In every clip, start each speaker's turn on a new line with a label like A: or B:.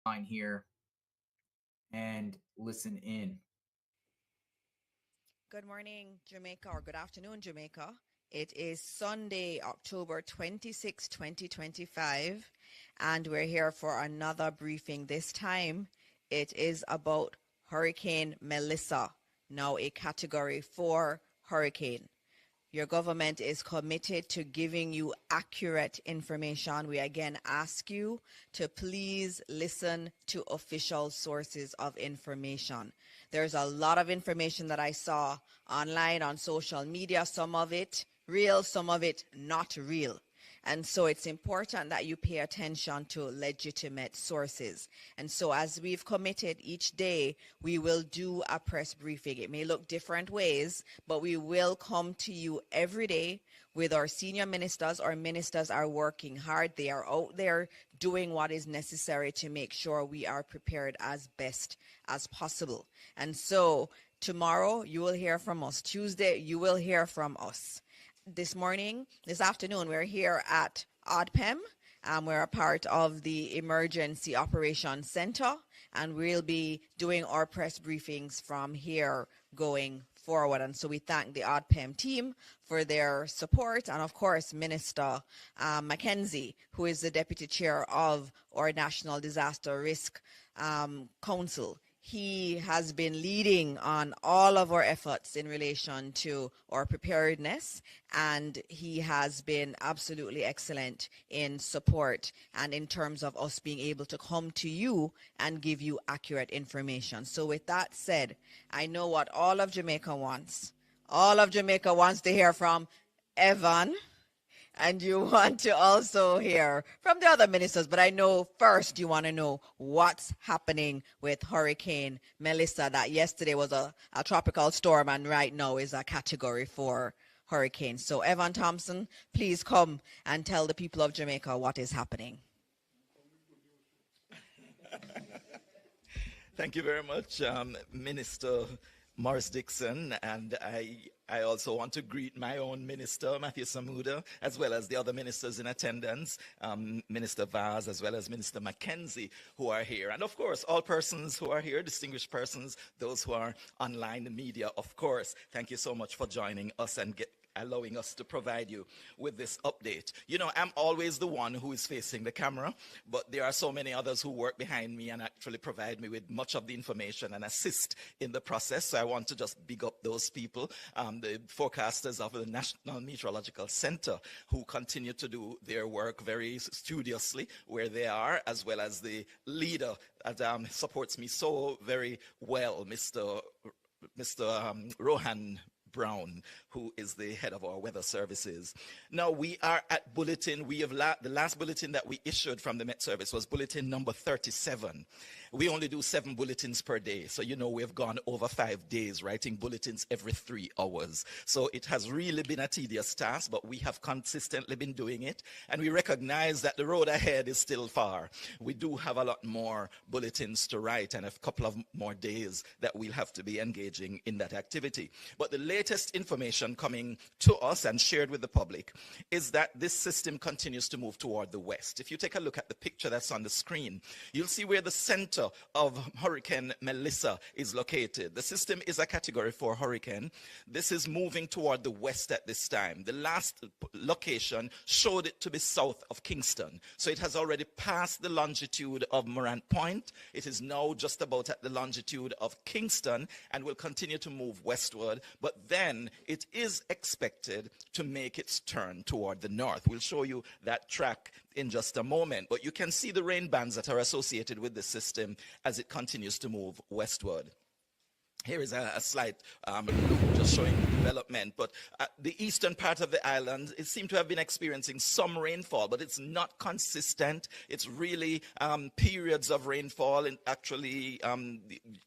A: line here and listen in.
B: Good morning, Jamaica, or good afternoon, Jamaica. It is Sunday, October 26, 2025, and we're here for another briefing. This time, it is about Hurricane Melissa, now a Category 4 hurricane. Your government is committed to giving you accurate information. We again ask you to please listen to official sources of information. There's a lot of information that I saw online on social media, some of it real, some of it not real. And so it's important that you pay attention to legitimate sources. And so as we've committed each day, we will do a press briefing. It may look different ways, but we will come to you every day with our senior ministers. Our ministers are working hard. They are out there doing what is necessary to make sure we are prepared as best as possible. And so tomorrow you will hear from us. Tuesday you will hear from us. This afternoon, we're here at ODPEM. We're a part of the Emergency Operations Center, and we'll be doing our press briefings from here going forward. And so we thank the ODPEM team for their support, and of course, Minister Mackenzie, who is the Deputy Chair of our National Disaster Risk Council. He has been leading on all of our efforts in relation to our preparedness, and he has been absolutely excellent in support and in terms of us being able to come to you and give you accurate information. So with that said, I know what all of Jamaica wants. All of Jamaica wants to hear from Evan, and you want to also hear from the other ministers, but I know first you want to know what's happening with Hurricane Melissa, that yesterday was a tropical storm and right now is a Category 4 hurricane. So Evan Thompson, please come and tell the people of Jamaica what is happening.
C: Thank you very much, Minister Morris Dixon, and I also want to greet my own minister, Matthew Samuda, as well as the other ministers in attendance, Minister Vaz, as well as Minister Mackenzie, who are here. And of course, all persons who are here, distinguished persons, those who are online, the media, of course. Thank you so much for joining us and allowing us to provide you with this update. You know, I'm always the one who is facing the camera, but there are so many others who work behind me and actually provide me with much of the information and assist in the process. So I want to just big up those people, the forecasters of the National Meteorological Center, who continue to do their work very studiously where they are, as well as the leader that supports me so very well, Mr. Rohan Brown, who is the head of our weather services. Now we are at bulletin. We have the last bulletin that we issued from the Met Service was bulletin number 37. We only do 7 bulletins per day. So, you know, we've gone over 5 days writing bulletins every 3 hours. So it has really been a tedious task, but we have consistently been doing it. And we recognize that the road ahead is still far. We do have a lot more bulletins to write and a couple of more days that we'll have to be engaging in that activity. But the latest information coming to us and shared with the public is that this system continues to move toward the west. If you take a look at the picture that's on the screen, you'll see where the center of Hurricane Melissa is located. The system is a Category 4 hurricane. This is moving toward the west at this time. The last location showed it to be south of Kingston. So it has already passed the longitude of Morant Point. It is now just about at the longitude of Kingston and will continue to move westward. But then it is expected to make its turn toward the north. We'll show you that track in just a moment, but you can see the rain bands that are associated with the system as it continues to move westward. Here is a slight look just showing the development, but the eastern part of the island, it seemed to have been experiencing some rainfall, but it's not consistent. It's really periods of rainfall and actually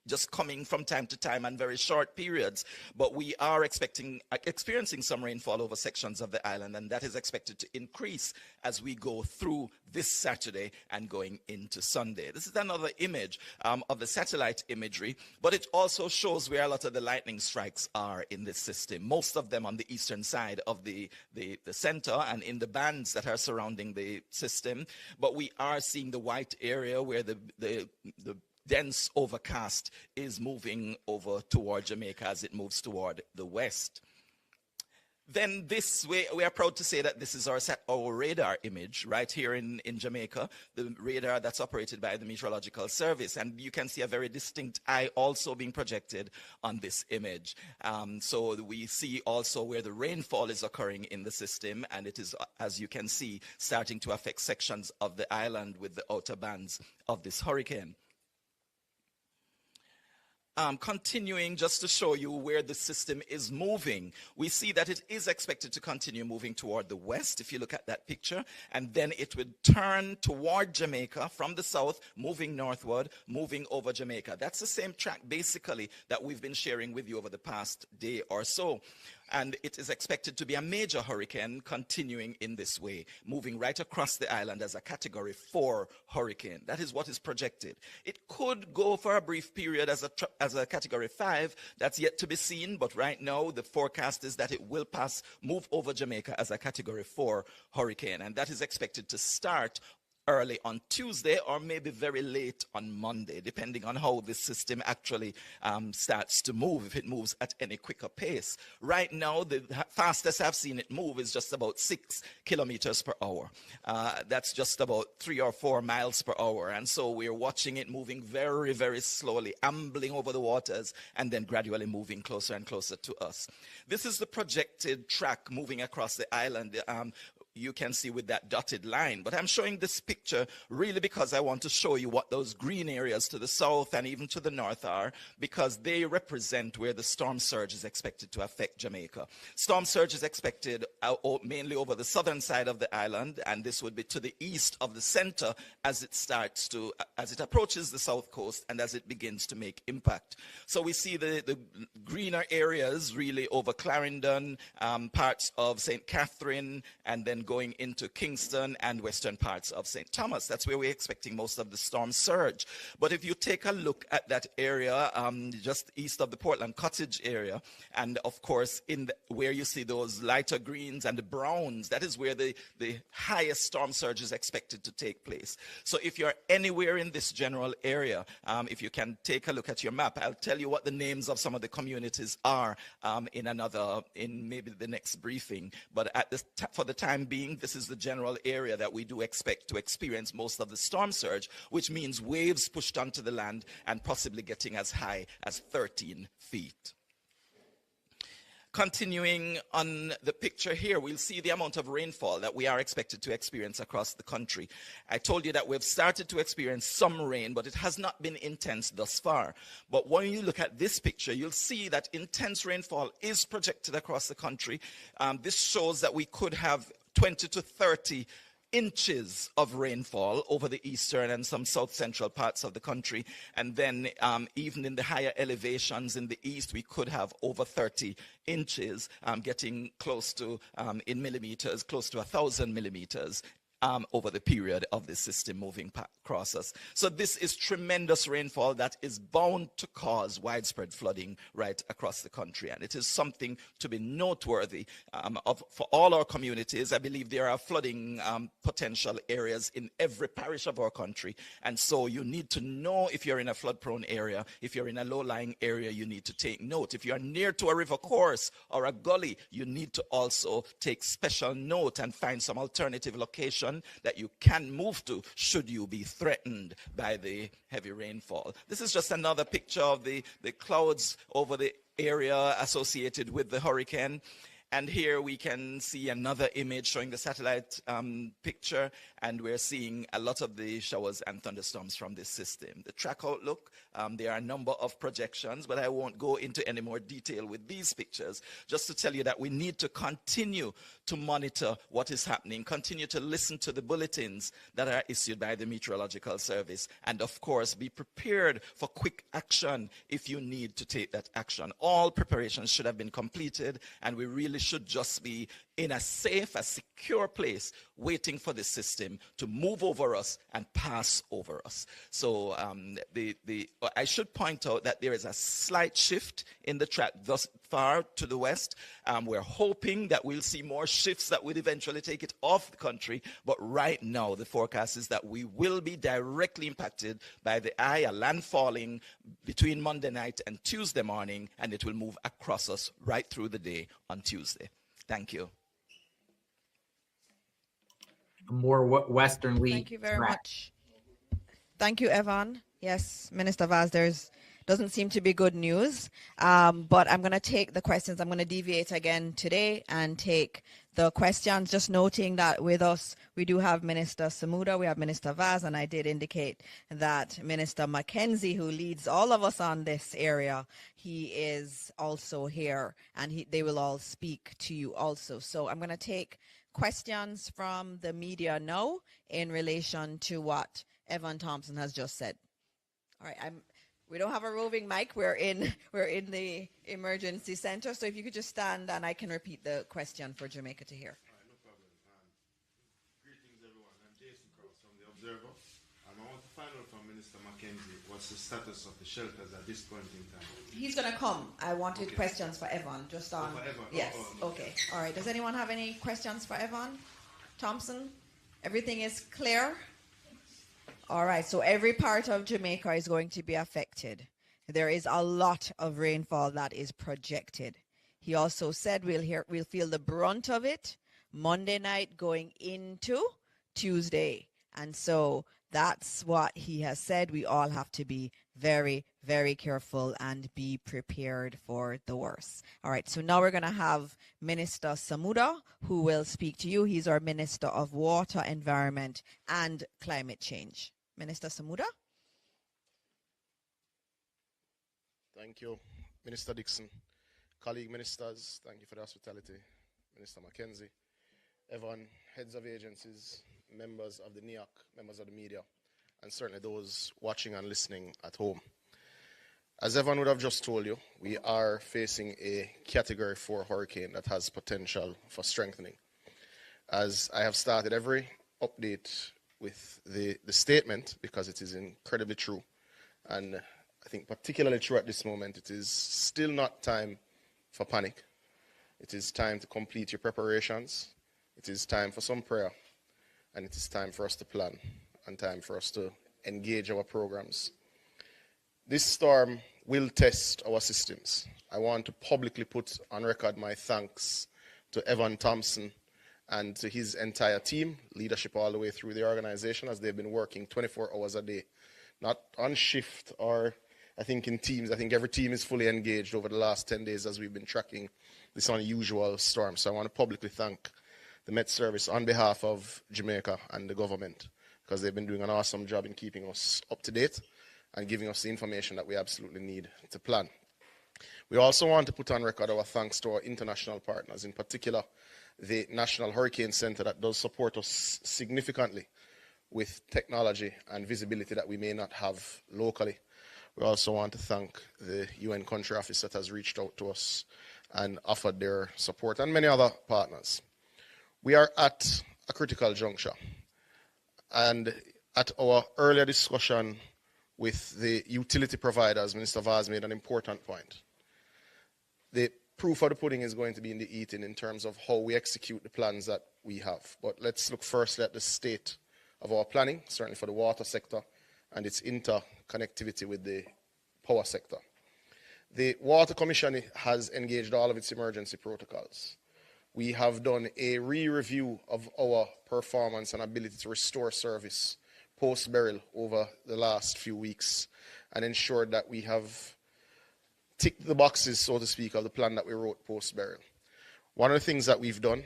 C: just coming from time to time and very short periods. But we are experiencing some rainfall over sections of the island, and that is expected to increase as we go through this Saturday and going into Sunday. This is another image of the satellite imagery, but it also shows shows where a lot of the lightning strikes are in this system, most of them on the eastern side of the center and in the bands that are surrounding the system. But we are seeing the white area where the dense overcast is moving over toward Jamaica as it moves toward the west. Then this way, we are proud to say that this is our radar image right here in Jamaica, the radar that's operated by the Meteorological Service. And you can see a very distinct eye also being projected on this image. So we see also where the rainfall is occurring in the system, and it is, as you can see, starting to affect sections of the island with the outer bands of this hurricane. Continuing just to show you where the system is moving, we see that it is expected to continue moving toward the west, if you look at that picture, and then it would turn toward Jamaica from the south, moving northward, moving over Jamaica. That's the same track, basically, that we've been sharing with you over the past day or so. And it is expected to be a major hurricane continuing in this way, moving right across the island as a Category 4 hurricane. That is what is projected. It could go for a brief period as a Category 5. That's yet to be seen, but right now the forecast is that it will move over Jamaica as a Category 4 hurricane. And that is expected to start early on Tuesday or maybe very late on Monday, depending on how this system actually starts to move, if it moves at any quicker pace. Right now, the fastest I've seen it move is just about 6 kilometers per hour. That's just about 3 or 4 miles per hour. And so we're watching it moving very, very slowly, ambling over the waters, and then gradually moving closer and closer to us. This is the projected track moving across the island. You can see with that dotted line. But I'm showing this picture really because I want to show you what those green areas to the south and even to the north are, because they represent where the storm surge is expected to affect Jamaica. Storm surge is expected mainly over the southern side of the island, and this would be to the east of the center as it approaches the south coast and as it begins to make impact. So we see the greener areas really over Clarendon, parts of St. Catherine, and then going into Kingston and western parts of St. Thomas. That's where we're expecting most of the storm surge. But if you take a look at that area just east of the Portland Cottage area, and of course where you see those lighter greens and the browns, that is where the highest storm surge is expected to take place. So if you're anywhere in this general area, if you can take a look at your map, I'll tell you what the names of some of the communities are in maybe the next briefing. But for the time being, this is the general area that we do expect to experience most of the storm surge, which means waves pushed onto the land and possibly getting as high as 13 feet. Continuing on the picture here, we'll see the amount of rainfall that we are expected to experience across the country. I told you that we've started to experience some rain, but it has not been intense thus far. But when you look at this picture, you'll see that intense rainfall is projected across the country. This shows that we could have 20 to 30 inches of rainfall over the eastern and some south central parts of the country. And then even in the higher elevations in the east, we could have over 30 inches, getting close to, in millimeters, close to 1,000 millimeters over the period of the system moving across us. So this is tremendous rainfall that is bound to cause widespread flooding right across the country. And it is something to be noteworthy for all our communities. I believe there are flooding potential areas in every parish of our country. And so you need to know if you're in a flood-prone area, if you're in a low-lying area, you need to take note. If you're near to a river course or a gully, you need to also take special note and find some alternative location that you can move to should you be threatened by the heavy rainfall. This is just another picture of the clouds over the area associated with the hurricane. And here we can see another image showing the satellite picture, and we're seeing a lot of the showers and thunderstorms from this system. The track outlook, there are a number of projections, but I won't go into any more detail with these pictures, just to tell you that we need to continue to monitor what is happening, continue to listen to the bulletins that are issued by the Meteorological Service, and of course be prepared for quick action if you need to take that action. All preparations should have been completed, and we really should just be in a safe, a secure place, waiting for the system to move over us and pass over us. So I should point out that there is a slight shift in the track thus far to the west. We're hoping that we'll see more shifts that will eventually take it off the country. But right now, the forecast is that we will be directly impacted by the eye, a landfalling between Monday night and Tuesday morning, and it will move across us right through the day on Tuesday. Thank you.
A: A more westerly.
B: Thank you very
A: track.
B: much. Thank you, Evan. Yes, Minister Vaz, doesn't seem to be good news, but I'm going to take the questions. I'm going to deviate again today and take the questions, just noting that with us, we do have Minister Samuda, we have Minister Vaz, and I did indicate that Minister Mackenzie, who leads all of us on this area, he is also here, and they will all speak to you also. So I'm going to take questions from the media now in relation to what Evan Thompson has just said. All right, we don't have a roving mic. We're in the emergency center. So if you could just stand and I can repeat the question for Jamaica to hear.
D: All right, no problem. Greetings, everyone. I'm Jason Cross from The Observer. I want to find out from Minister Mackenzie what's the status of the shelters at this point in time.
B: He's going to come. I wanted questions for Evan. Just on.
D: For Evan?
B: Yes.
D: Okay.
B: All right. Does anyone have any questions for Evan Thompson? Everything is clear? All right, so every part of Jamaica is going to be affected. There is a lot of rainfall that is projected. He also said we'll feel the brunt of it Monday night going into Tuesday. And so that's what he has said. We all have to be very, very careful and be prepared for the worst. All right, so now we're going to have Minister Samuda, who will speak to you. He's our Minister of Water, Environment, and Climate Change. Minister Samuda.
D: Thank you, Minister Dixon. Colleague ministers, thank you for the hospitality. Minister Mackenzie, Evan, heads of agencies, members of the NIAC, members of the media, and certainly those watching and listening at home. As Evan would have just told you, we are facing a Category 4 hurricane that has potential for strengthening. As I have started every update with the statement, because it is incredibly true, and I think particularly true at this moment, it is still not time for panic. It is time to complete your preparations. It is time for some prayer, and it is time for us to plan and time for us to engage our programs. This storm will test our systems. I want to publicly put on record my thanks to Evan Thompson and to his entire team, leadership all the way through the organization, as they've been working 24 hours a day, not on shift or I think in teams. I think every team is fully engaged over the last 10 days as we've been tracking this unusual storm. So I want to publicly thank the Met Service on behalf of Jamaica and the government, because they've been doing an awesome job in keeping us up to date and giving us the information that we absolutely need to plan. We also want to put on record our thanks to our international partners, in particular the National Hurricane Center, that does support us significantly with technology and visibility that we may not have locally. We also want to thank the UN country office that has reached out to us and offered their support, and many other partners. We are at a critical juncture, and at our earlier discussion with the utility providers, Minister Vaz made an important point. The proof of the pudding is going to be in the eating in terms of how we execute the plans that we have. But let's look firstly at the state of our planning, certainly for the water sector and its interconnectivity with the power sector. The Water Commission has engaged all of its emergency protocols. We have done a re-review of our performance and ability to restore service post-burial over the last few weeks, and ensured that we have ticked the boxes, so to speak, of the plan that we wrote post-burial. One of the things that we've done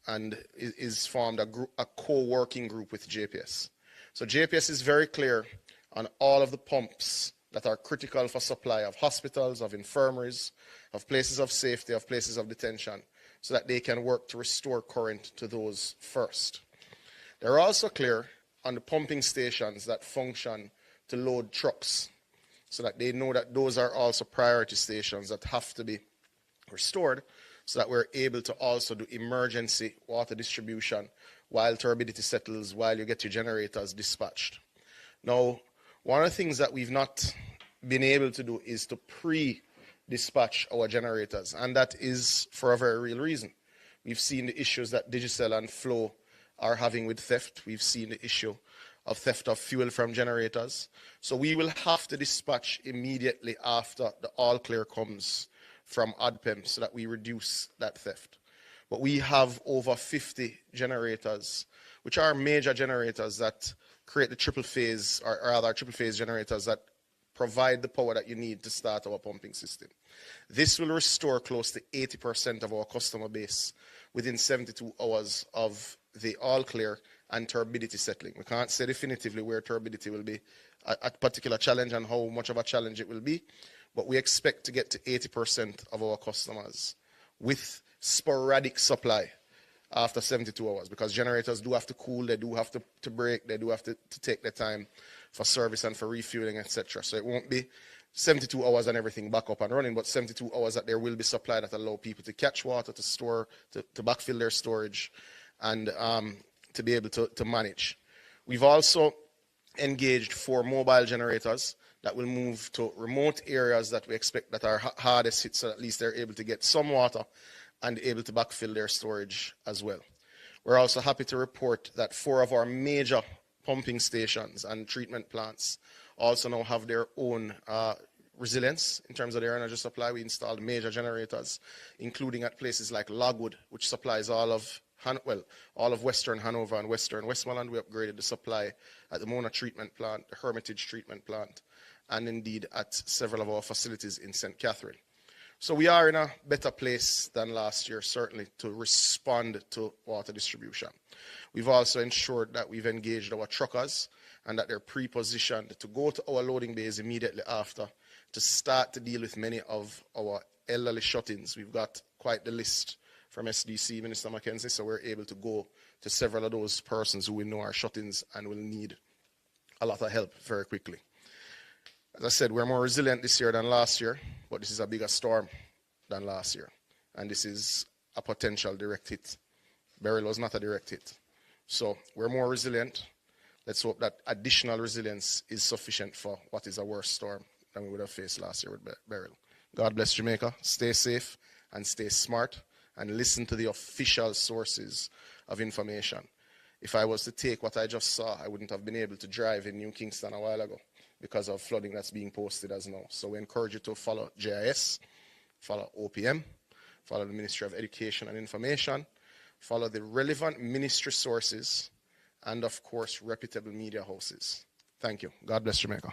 D: and is formed a co-working group with JPS. So JPS is very clear on all of the pumps that are critical for supply of hospitals, of infirmaries, of places of safety, of places of detention, so that they can work to restore current to those first. They're also clear on the pumping stations that function to load trucks, so that they know that those are also priority stations that have to be restored, so that we're able to also do emergency water distribution while turbidity settles, while you get your generators dispatched. Now, one of the things that we've not been able to do is to pre-dispatch our generators, and that is for a very real reason. We've seen the issues that Digicel and Flow are having with theft. We've seen the issue of theft of fuel from generators. So we will have to dispatch immediately after the all clear comes from ADPEM so that we reduce that theft. But we have over 50 generators, which are major generators that create the triple phase, or rather triple phase generators that provide the power that you need to start our pumping system. This will restore close to 80% of our customer base within 72 hours of the all clear and turbidity settling. We can't say definitively where turbidity will be a particular challenge and how much of a challenge it will be, but we expect to get to 80% of our customers with sporadic supply after 72 hours, because generators do have to cool, they do have to break, they do have to take their time for service and for refueling, etc. So it won't be 72 hours and everything back up and running, but 72 hours that there will be supply that allow people to catch water, to store, to backfill their storage, and to be able to manage. We've also engaged 4 mobile generators that will move to remote areas that we expect that are hardest hit, so at least they're able to get some water and able to backfill their storage as well. We're also happy to report that 4 of our major pumping stations and treatment plants also now have their own resilience in terms of their energy supply. We installed major generators, including at places like Logwood, which supplies all of Western Hanover and Western Westmoreland. We upgraded the supply at the Mona treatment plant, the Hermitage treatment plant, and indeed at several of our facilities in St. Catherine. So we are in a better place than last year, certainly, to respond to water distribution. We've also ensured that we've engaged our truckers and that they're pre-positioned to go to our loading bays immediately after to start to deal with many of our elderly shut-ins. We've got quite the list from SDC, Minister Mackenzie, so we're able to go to several of those persons who we know are shut-ins and will need a lot of help very quickly. As I said, we're more resilient this year than last year, but this is a bigger storm than last year. And this is a potential direct hit. Beryl was not a direct hit. So we're more resilient. Let's hope that additional resilience is sufficient for what is a worse storm than we would have faced last year with Beryl. God bless Jamaica. Stay safe and stay smart and listen to the official sources of information. If I was to take what I just saw, I wouldn't have been able to drive in New Kingston a while ago because of flooding that's being posted as now. So we encourage you to follow JIS, follow OPM, follow the Ministry of Education and Information, follow the relevant ministry sources, and of course, reputable media houses. Thank you. God bless Jamaica.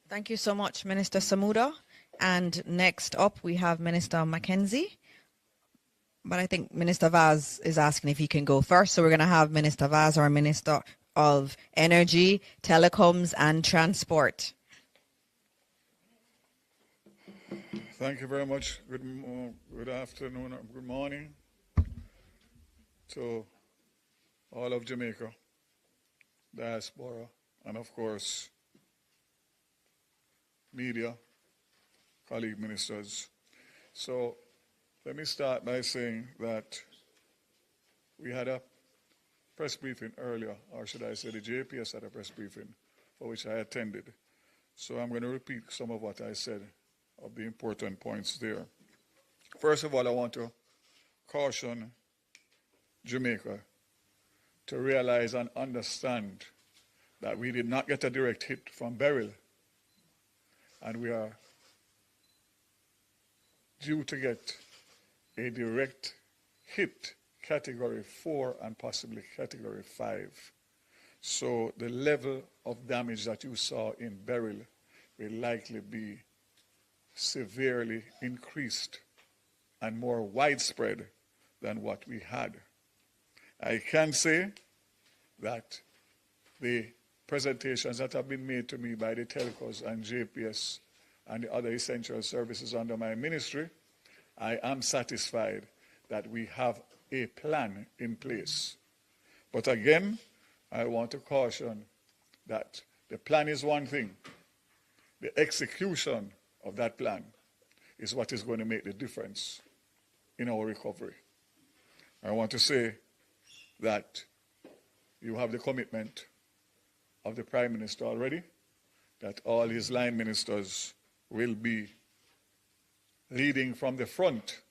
B: Thank you so much, Minister Samuda. And next up, we have Minister Mackenzie. But I think Minister Vaz is asking if he can go first. So we're going to have Minister Vaz, our Minister of Energy, Telecoms and Transport.
E: Thank you very much. Good afternoon, good morning to all of Jamaica, diaspora, and of course, media, colleague ministers. So let me start by saying that we had a press briefing earlier, or should I say the JPS had a press briefing for which I attended. So I'm going to repeat some of what I said of the important points there. First of all, I want to caution Jamaica to realize and understand that we did not get a direct hit from Beryl, and we are due to get a direct hit category 4 and possibly category 5. So the level of damage that you saw in Beryl will likely be severely increased and more widespread than what we had. I can say that the presentations that have been made to me by the telcos and JPS and the other essential services under my ministry, I am satisfied that we have a plan in place. But again, I want to caution that the plan is one thing. The execution of that plan is what is going to make the difference in our recovery. I want to say that you have the commitment of the Prime Minister already, that all his line ministers will be leading from the front,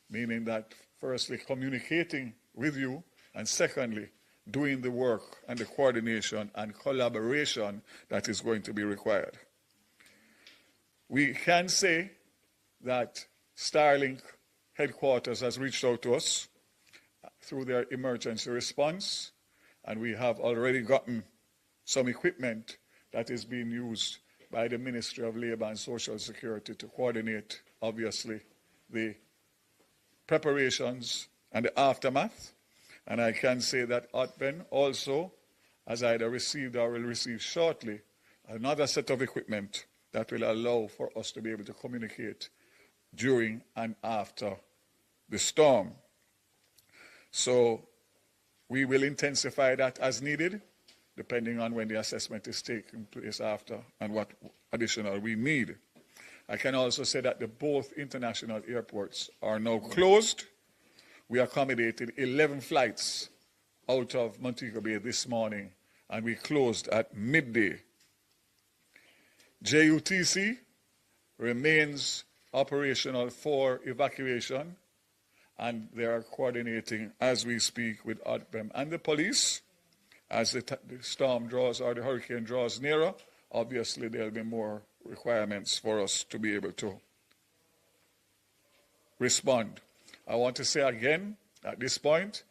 E: meaning that firstly communicating with you, and secondly doing the work and the coordination and collaboration that is going to be required. We can say that Starlink headquarters has reached out to us through their emergency response, and we have already gotten some equipment that is being used by the Ministry of Labour and Social Security to coordinate, obviously, the preparations and the aftermath. And I can say that Otben also has either received or will receive shortly another set of equipment that will allow for us to be able to communicate during and after the storm. So we will intensify that as needed, depending on when the assessment is taking place after and what additional we need. I can also say that both international airports are now closed. We accommodated 11 flights out of Montego Bay this morning, and we closed at midday. JUTC remains operational for evacuation, and they are coordinating as we speak with ODBEM and the police. As the storm draws or the hurricane draws nearer, obviously there will be more requirements for us to be able to respond. I want to say again, at this point,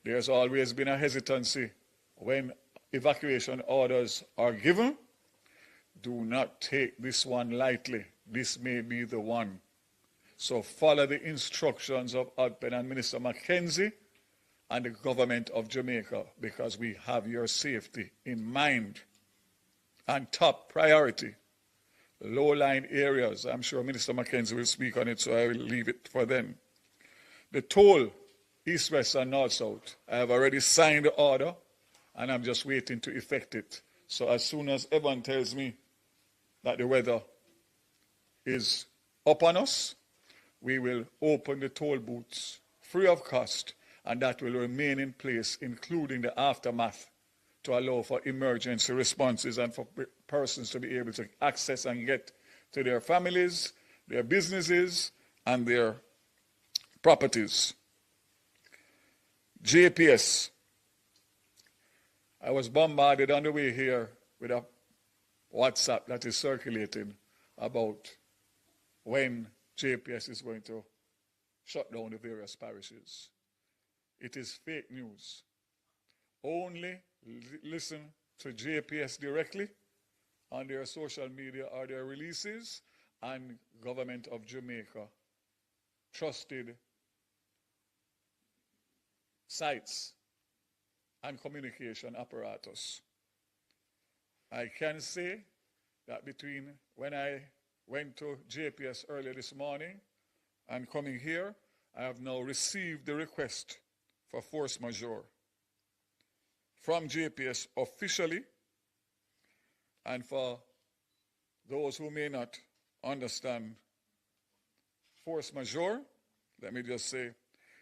E: there's always been a hesitancy when evacuation orders are given. Do not take this one lightly. This may be the one. So follow the instructions of ODPEN and Minister Mackenzie and the government of Jamaica, because we have your safety in mind. And top priority, low-lying areas. I'm sure Minister Mackenzie will speak on it, so I will leave it for them. The toll, east, west, and north, south, I have already signed the order, and I'm just waiting to effect it. So as soon as everyone tells me that the weather is up on us, we will open the toll booths free of cost, and that will remain in place, including the aftermath, to allow for emergency responses and for persons to be able to access and get to their families, their businesses, and their properties. JPS. I was bombarded on the way here with a WhatsApp that is circulating about when JPS is going to shut down the various parishes. It is fake news. Only listen to JPS directly on their social media or their releases, and Government of Jamaica trusted sites and communication apparatus. I can say that between when I went to JPS earlier this morning and coming here, I have now received the request for force majeure from JPS officially. And for those who may not understand force majeure, let me just say,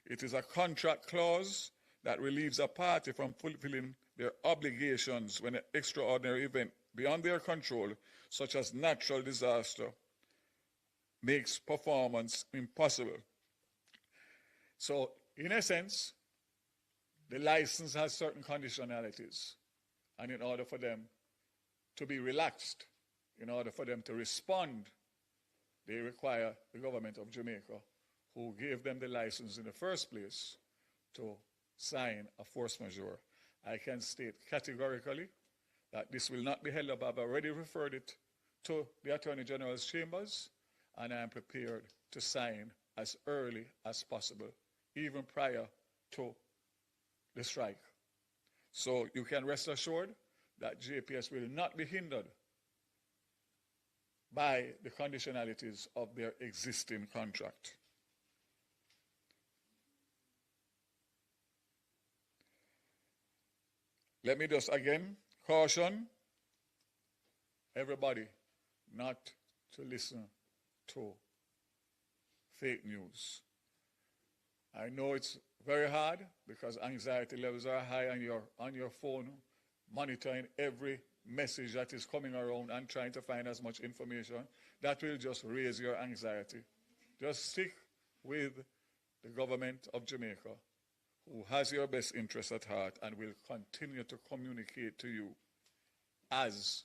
E: it is a contract clause that relieves a party from fulfilling their obligations when an extraordinary event beyond their control, such as natural disaster, makes performance impossible. So, in essence, the license has certain conditionalities, and in order for them to be relaxed, in order for them to respond, they require the government of Jamaica, who gave them the license in the first place, to sign a force majeure. I can state categorically that this will not be held up. I've already referred it to the Attorney General's chambers, and I am prepared to sign as early as possible, even prior to the strike. So you can rest assured that JPS will not be hindered by the conditionalities of their existing contract. Let me just again caution everybody not to listen to fake news. I know it's very hard because anxiety levels are high on your phone, monitoring every message that is coming around and trying to find as much information. That will just raise your anxiety. Just stick with the government of Jamaica, who has your best interests at heart and will continue to communicate to you as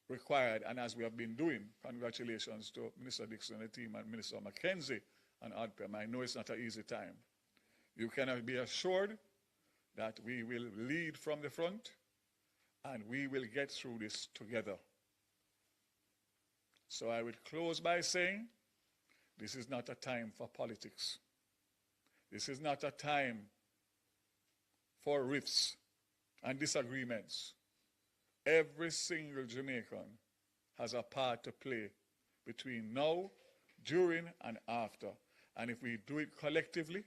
E: required and as we have been doing. Congratulations to Minister Dixon and the team and Minister Mackenzie and ADPEM. I know it's not an easy time. You can be assured that we will lead from the front and we will get through this together. So I would close by saying, this is not a time for politics. This is not a time for rifts and disagreements. Every single Jamaican has a part to play between now, during, and after. And if we do it collectively,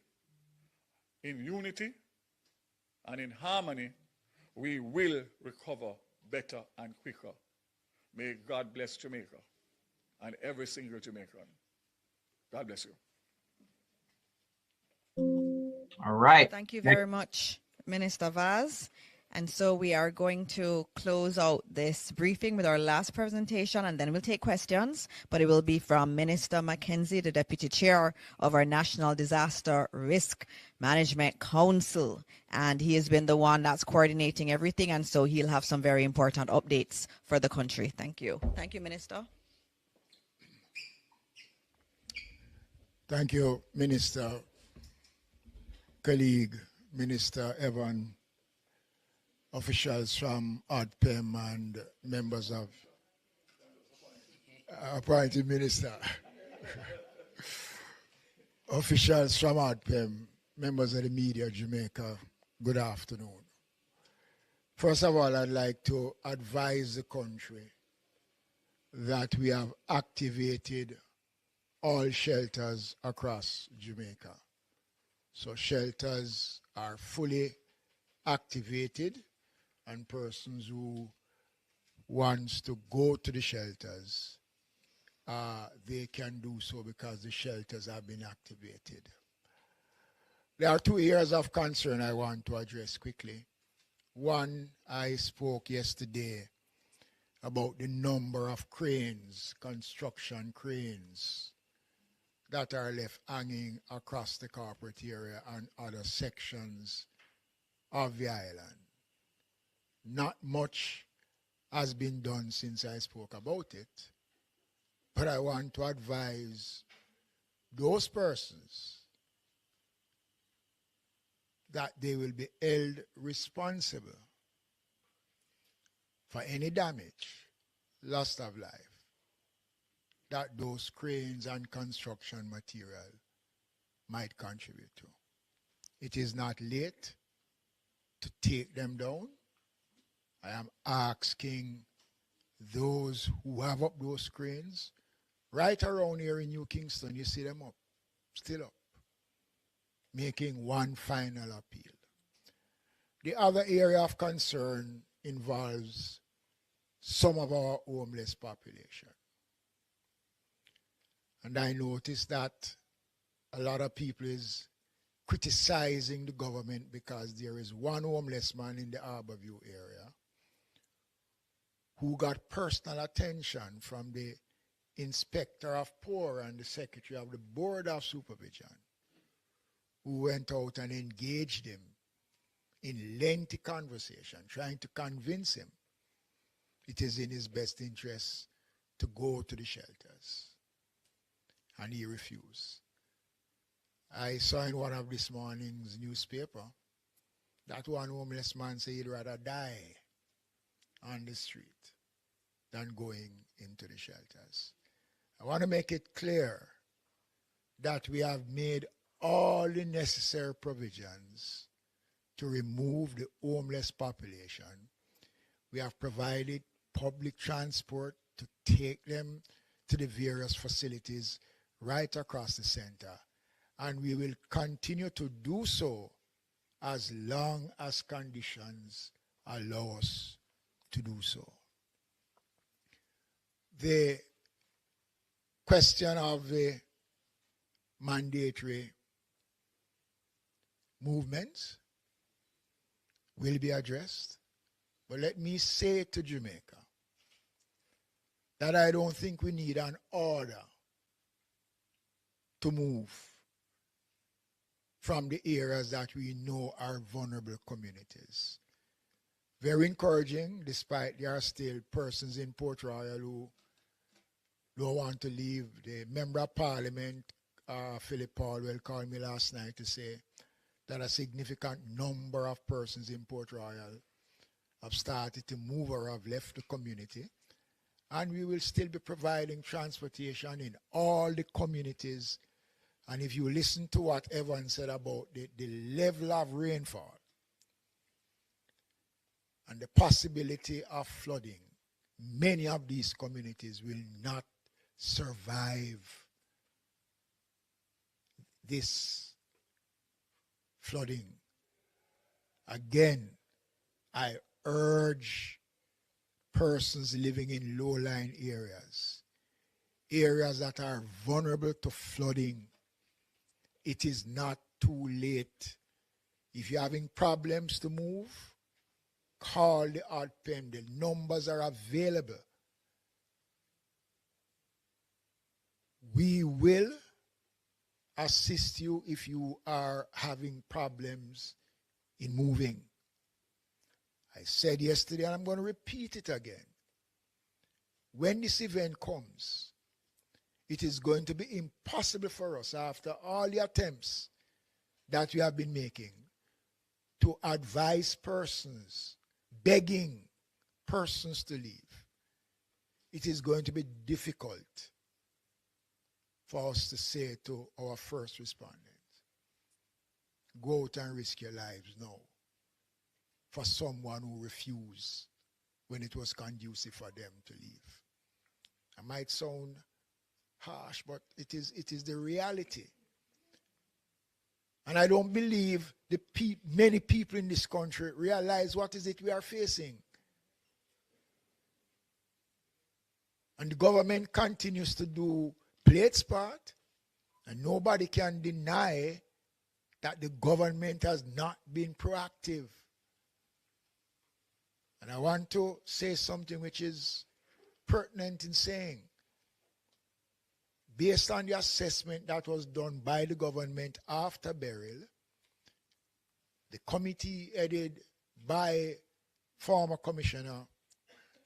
E: in unity, and in harmony, we will recover better and quicker. May God bless Jamaica and every single Jamaican. God bless you.
A: All right.
B: Thank you very much, Minister Vaz. And so we are going to close out this briefing with our last presentation, and then we'll take questions, but it will be from Minister Mackenzie, the Deputy Chair of our National Disaster Risk Management Council. And he has been the one that's coordinating everything, and so he'll have some very important updates for the country. Thank you. Thank you, Minister.
F: Thank you, Minister, colleague, Minister Evan, officials from ADPEM and members of appointed minister, officials from ADPEM, members of the media of Jamaica, good afternoon. First of all, I'd like to advise the country that we have activated all shelters across Jamaica. So shelters are fully activated, and persons who wants to go to the shelters, they can do so because the shelters have been activated. There are 2 areas of concern I want to address quickly. One, I spoke yesterday about the number of cranes, construction cranes, that are left hanging across the corporate area and other sections of the island. Not much has been done since I spoke about it, but I want to advise those persons that they will be held responsible for any damage, loss of life, that those cranes and construction material might contribute to. It is not late to take them down. I am asking those who have up those cranes, right around here in New Kingston, you see them up, still up, making one final appeal. The other area of concern involves some of our homeless population. And I noticed that a lot of people is criticizing the government because there is one homeless man in the Harborview area who got personal attention from the Inspector of Poor and the Secretary of the Board of Supervision, who went out and engaged him in lengthy conversation, trying to convince him it is in his best interest to go to the shelters. And he refused. I saw in one of this morning's newspaper that one homeless man said he'd rather die on the street than going into the shelters. I want to make it clear that we have made all the necessary provisions to remove the homeless population. We have provided public transport to take them to the various facilities right across the center. And we will continue to do so as long as conditions allow us to do so. The question of the mandatory movements will be addressed. But let me say to Jamaica that I don't think we need an order to move from the areas that we know are vulnerable communities. Very encouraging, despite there are still persons in Port Royal who don't want to leave. The Member of Parliament, Philip Paulwell, called me last night to say that a significant number of persons in Port Royal have started to move or have left the community. And we will still be providing transportation in all the communities. And if you listen to what Evan said about the level of rainfall and the possibility of flooding, many of these communities will not survive this flooding. Again, I urge persons living in low-lying areas, areas that are vulnerable to flooding. It is not too late. If you're having problems to move, call the ODPEM. The numbers are available. We will assist you if you are having problems in moving. I said yesterday, and I'm going to repeat it again. When this event comes, it is going to be impossible for us, after all the attempts that we have been making, to advise persons, begging persons to leave. It is going to be difficult for us to say to our first responders, go out and risk your lives now, for someone who refused when it was conducive for them to leave. It might sound harsh, but it is the reality. And I don't believe many people in this country realize what is it we are facing. And the government continues to play its part, and nobody can deny that the government has not been proactive. And I want to say something which is pertinent in saying, based on the assessment that was done by the government after Beryl, the committee headed by former commissioner,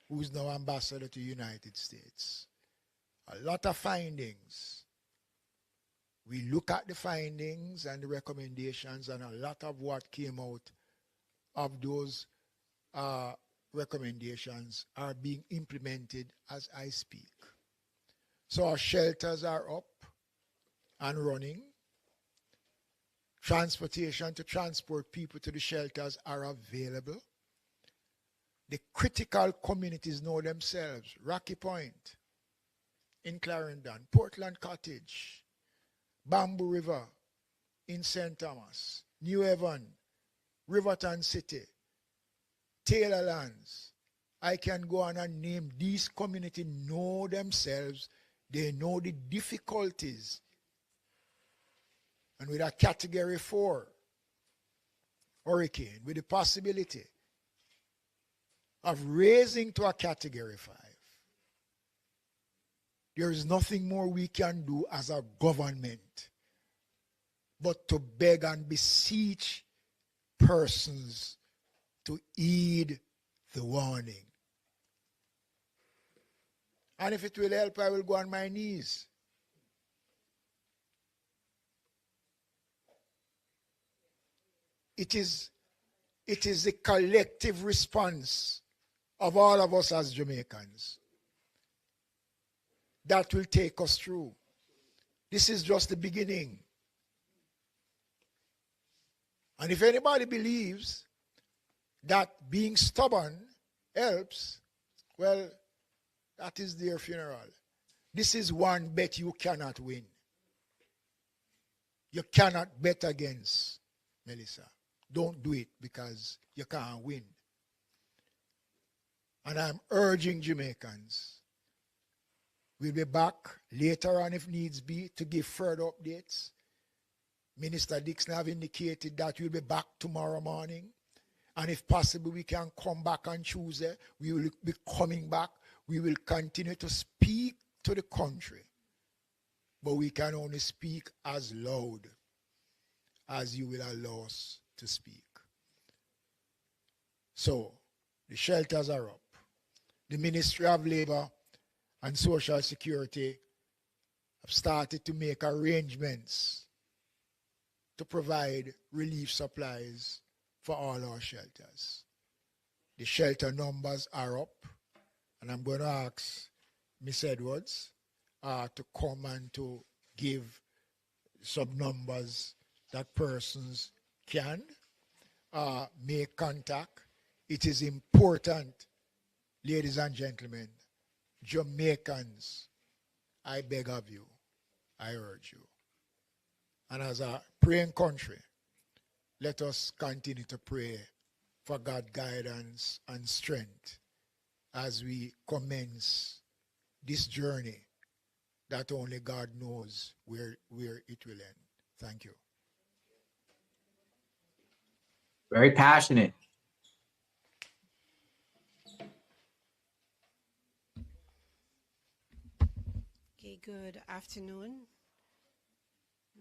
F: who is now ambassador to the United States, a lot of findings. We look at the findings and the recommendations, and a lot of what came out of those recommendations are being implemented as I speak. So our shelters are up and running. Transportation to transport people to the shelters are available. The critical communities know themselves. Rocky Point in Clarendon, Portland Cottage, Bamboo River in St. Thomas, New Haven, Riverton City, Taylorlands. I can go on and name. These communities know themselves. They know the difficulties. And with a Category 4 hurricane, with the possibility of raising to a Category 5, there is nothing more we can do as a government but to beg and beseech persons to heed the warning. And if it will help, I will go on my knees. It is the collective response of all of us as Jamaicans that will take us through. This is just the beginning. And if anybody believes that being stubborn helps, well, that is their funeral. This is one bet you cannot win. You cannot bet against Melissa. Don't do it because you can't win. And I'm urging Jamaicans, We'll be back later on if needs be to give further updates. Minister Dixon have indicated that we'll be back tomorrow morning. And if possible, we can come back on Tuesday. We will be coming back. We will continue to speak to the country. But we can only speak as loud as you will allow us to speak. So, the shelters are up. The Ministry of Labor and Social Security have started to make arrangements to provide relief supplies for all our shelters. The shelter numbers are up, and I'm going to ask Ms. Edwards to come and to give some numbers that persons can make contact. It is important, ladies and gentlemen, Jamaicans, I beg of you, I urge you. And as a praying country, let us continue to pray for God's guidance and strength as we commence this journey that only God knows where it will end. Thank you.
A: Very passionate.
G: Okay, good afternoon,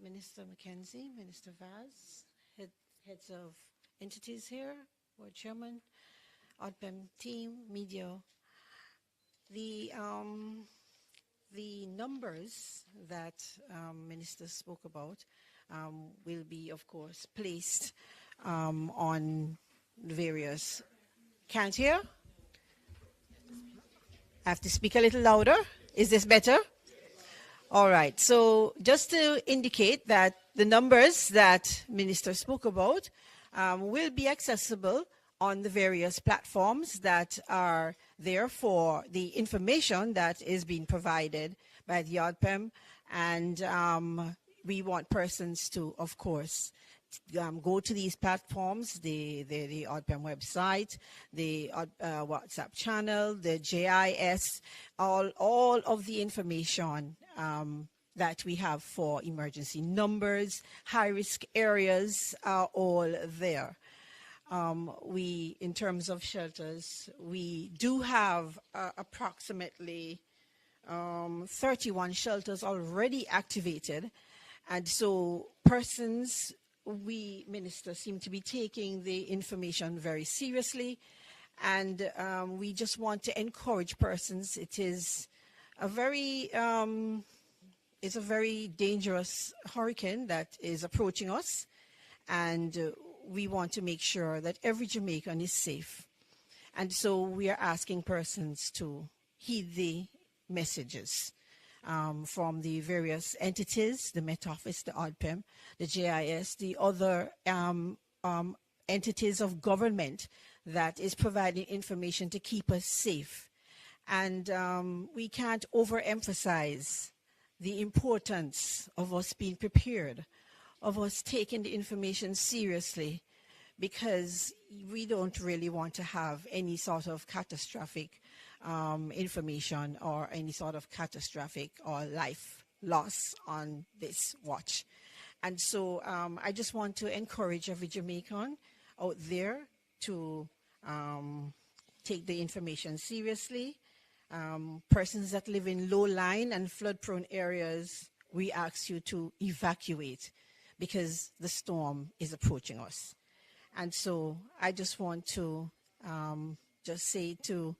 G: Minister Mackenzie, Minister Vaz, heads of entities here, Board Chairman, ODPEM team, media. The numbers that Minister spoke about will be, of course, placed on various. Can't hear? I have to speak a little louder. Is this better? All right. So just to indicate that the numbers that Minister spoke about will be accessible on the various platforms that are there for the information that is being provided by the ODPEM. And we want persons to, of course, go to these platforms, the ODPEM website, the WhatsApp channel, the JIS, all of the information that we have for emergency numbers, high-risk areas are all there. In terms of shelters, we do have approximately 31 shelters already activated. And so persons, we, Minister, seem to be taking the information very seriously. And we just want to encourage persons. It is a very dangerous hurricane that is approaching us. And we want to make sure that every Jamaican is safe. And so we are asking persons to heed the messages from the various entities, the Met Office, the ODPEM, the JIS, the other entities of government that is providing information to keep us safe. And we can't overemphasize the importance of us being prepared, of us taking the information seriously, because we don't really want to have any sort of catastrophic information or any sort of catastrophic or life loss on this watch. And so I just want to encourage every Jamaican out there to take the information seriously. Persons that live in low-lying and flood-prone areas, we ask you to evacuate because the storm is approaching us. And so I just want to just say to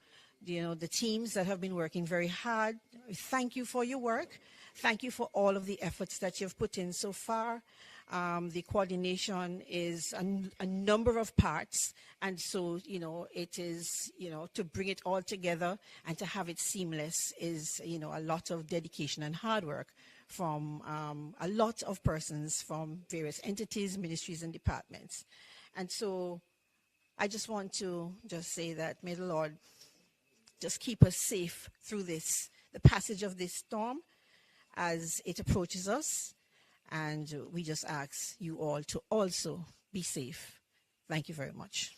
G: the teams that have been working very hard, thank you for your work. Thank you for all of the efforts that you've put in so far. The coordination is a number of parts. And so, it is, to bring it all together and to have it seamless is, a lot of dedication and hard work from a lot of persons from various entities, ministries, and departments. And so I just want to just say that may the Lord just keep us safe through the passage of this storm as it approaches us. And we just ask you all to also be safe. Thank you very much.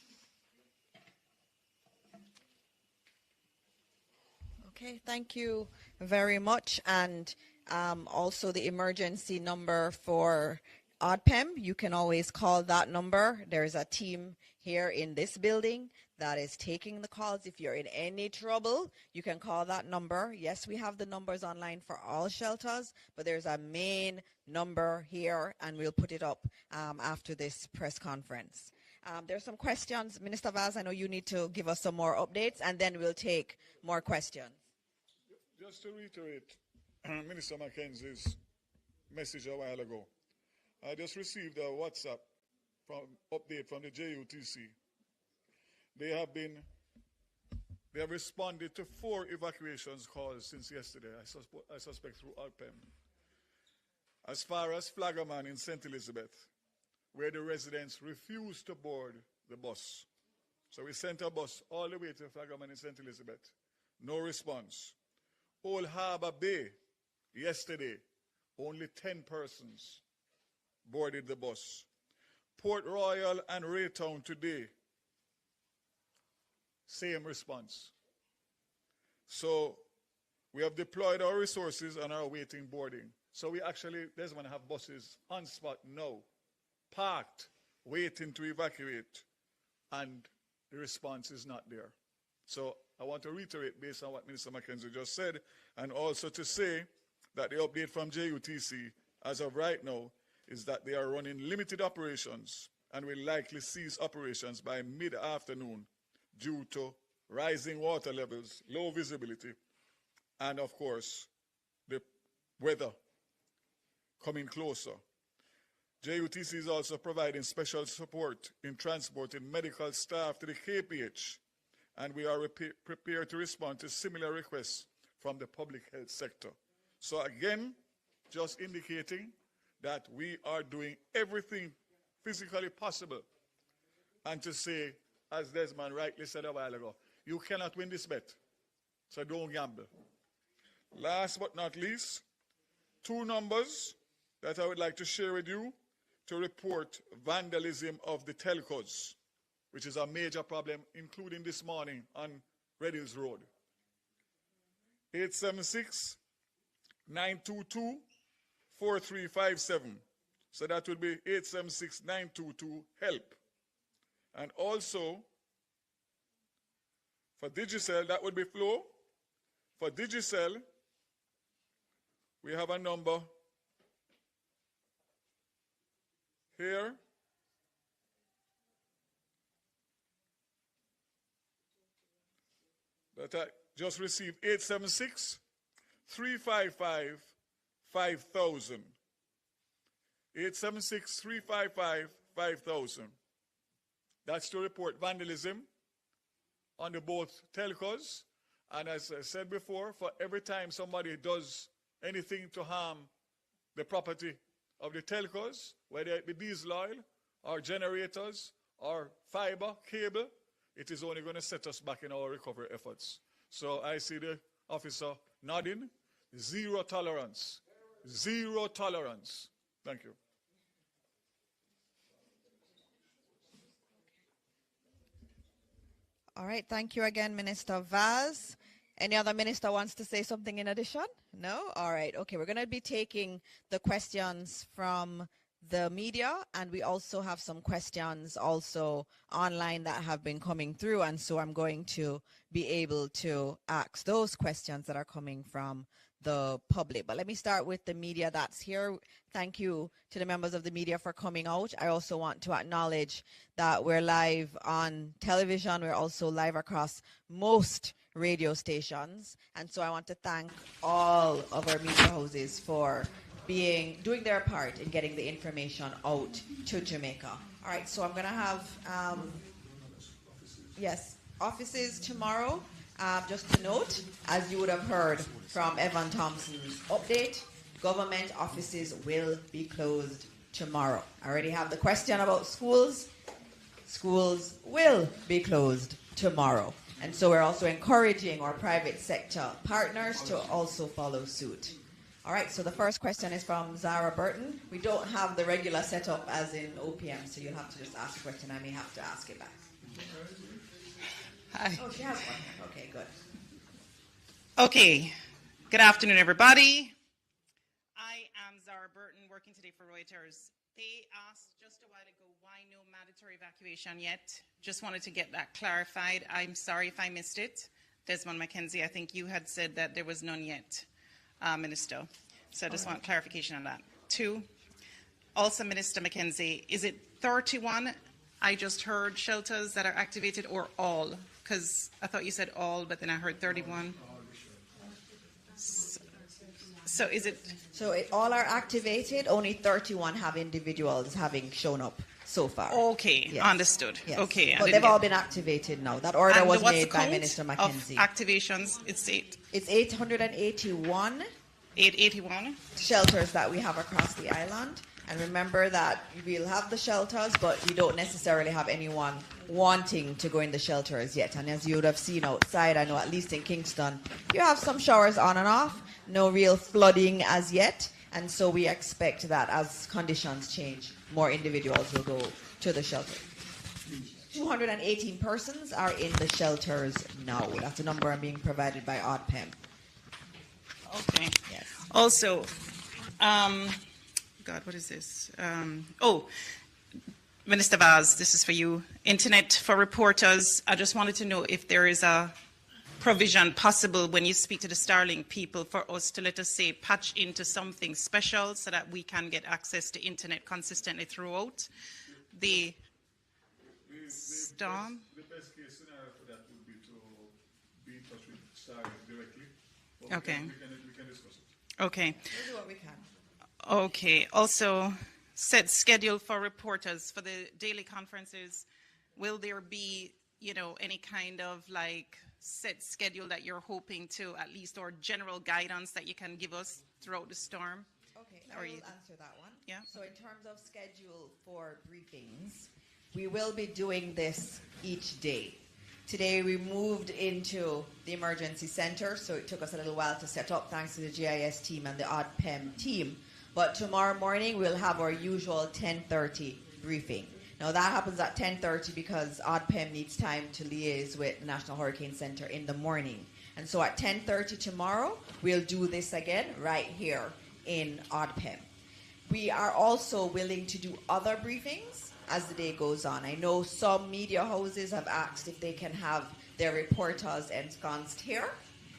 B: Okay, thank you, very much. And also the emergency number for ODPEM, you can always call that number. There's a team here in this building that is taking the calls. If you're in any trouble, you can call that number. Yes, we have the numbers online for all shelters, but there's a main number here, and we'll put it up after this press conference. There's some questions. Minister Vaz, I know you need to give us some more updates, and then we'll take more questions.
E: Just to reiterate Minister Mackenzie's message a while ago, I just received a WhatsApp update from the JUTC. They have responded to 4 evacuations calls since yesterday, I suspect through ODPEM. As far as Flaggerman in St. Elizabeth, where the residents refused to board the bus. So we sent a bus all the way to Flaggerman in St. Elizabeth. No response. Old Harbor Bay, yesterday, only 10 persons boarded the bus. Port Royal and Raytown today, same response. So we have deployed our resources and are awaiting boarding. So we actually, there's going to have buses on spot now, parked, waiting to evacuate, and the response is not there. So I want to reiterate based on what Minister Mackenzie just said, and also to say that the update from JUTC as of right now is that they are running limited operations and will likely cease operations by mid-afternoon due to rising water levels, low visibility, and of course, the weather coming closer. JUTC is also providing special support in transporting medical staff to the KPH, and we are prepared to respond to similar requests from the public health sector. So again, just indicating that we are doing everything physically possible, and to say, as Desmond rightly said a while ago, you cannot win this bet, so don't gamble. Last but not least, 2 numbers that I would like to share with you to report vandalism of the telcos, which is a major problem, including this morning on Red Hills Road. 876-922-4357. So that would be 876-922-HELP. And also, for Digicel, that would be Flow. For Digicel, we have a number here. That I just received, 876-355-5000. 876-355-5000. That's to report vandalism on the both telcos. And as I said before, for every time somebody does anything to harm the property of the telcos, whether it be diesel oil or generators or fiber, cable, it is only going to set us back in our recovery efforts. So I see the officer nodding. Zero tolerance. Zero tolerance. Thank you.
B: All right, thank you again, Minister Vaz. Any other minister wants to say something in addition? No? All right, okay, we're going to be taking the questions from the media, and we also have some questions also online that have been coming through, and so I'm going to be able to ask those questions that are coming from the public. But let me start with the media that's here. Thank you to the members of the media for coming out. I also want to acknowledge that we're live on television. We're also live across most radio stations. And so I want to thank all of our media houses for doing their part in getting the information out to Jamaica. All right, so I'm going to have, offices tomorrow. Just to note, as you would have heard from Evan Thompson's update, government offices will be closed tomorrow. I already have the question about schools. Schools will be closed tomorrow. And so we're also encouraging our private sector partners to also follow suit. All right, so the first question is from Zara Burton. We don't have the regular setup as in OPM, so you'll have to just ask the question. I may have to ask it back.
H: Hi.
B: Oh, she has one here. Okay, good.
H: Okay. Good afternoon, everybody. I am Zara Burton, working today for Reuters. They asked just a while ago why no mandatory evacuation yet. Just wanted to get that clarified. I'm sorry if I missed it. Desmond McKenzie, I think you had said that there was none yet, Minister. So I just want clarification on that. 2, also Minister McKenzie, is it 31? I just heard shelters that are activated, or all? Because I thought you said all, but then I heard 31. So is it?
B: So all are activated. Only 31 have individuals having shown up so far.
H: Okay,
B: Yes.
H: Understood.
B: Yes.
H: Okay.
B: But they've all been activated now. That order
H: And
B: was
H: what's
B: made
H: the
B: by
H: count
B: Minister
H: of
B: McKenzie.
H: activations, it's 8.
B: It's 881
H: 881.
B: shelters that we have across the island. And remember that we'll have the shelters, but we don't necessarily have anyone wanting to go in the shelters yet. And as you would have seen outside, I know at least in Kingston, you have some showers on and off, no real flooding as yet. And so we expect that as conditions change, more individuals will go to the shelter. 218 persons are in the shelters now. That's a number I'm being provided by ODPEM.
H: Okay.
B: Yes.
H: Also, God, what is this? Minister Vaz, this is for you. Internet for reporters. I just wanted to know if there is a provision possible when you speak to the Starlink people for us to, let us say, patch into something special so that we can get access to internet consistently throughout the storm.
E: The best case scenario for that would be to be in touch with Starlink directly. But
H: Okay.
E: We can discuss it.
H: Okay.
B: We'll do what we can.
H: Okay. Also, set schedule for reporters for the daily conferences. Will there be, any kind of like set schedule that you're hoping to at least, or general guidance that you can give us throughout the storm?
B: Okay,
H: Or
B: I will
H: you-
B: answer that one.
H: Yeah.
B: So in terms of schedule for briefings, we will be doing this each day. Today we moved into the emergency center, so it took us a little while to set up thanks to the GIS team and the ODPEM team. But tomorrow morning we'll have our usual 10:30 briefing. Now that happens at 10:30 because ODPEM needs time to liaise with the National Hurricane Center in the morning. And so at 10:30 tomorrow, we'll do this again right here in ODPEM. We are also willing to do other briefings as the day goes on. I know some media houses have asked if they can have their reporters ensconced here,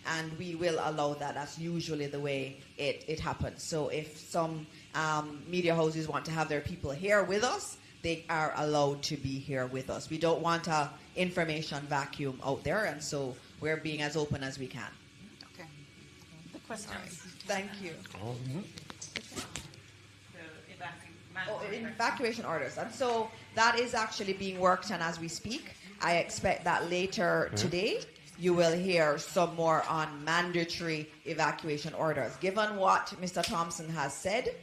B: and we will allow that. That's usually the way it happens. So if some media houses want to have their people here with us, they are allowed to be here with us. We don't want an information vacuum out there, and so we're being as open as we can.
H: Okay. The questions.
B: Thank you.
H: The
B: Evacuation orders. And so that is actually being worked on as we speak. I expect that later today you will hear some more on mandatory evacuation orders. Given what Mr. Thompson has said,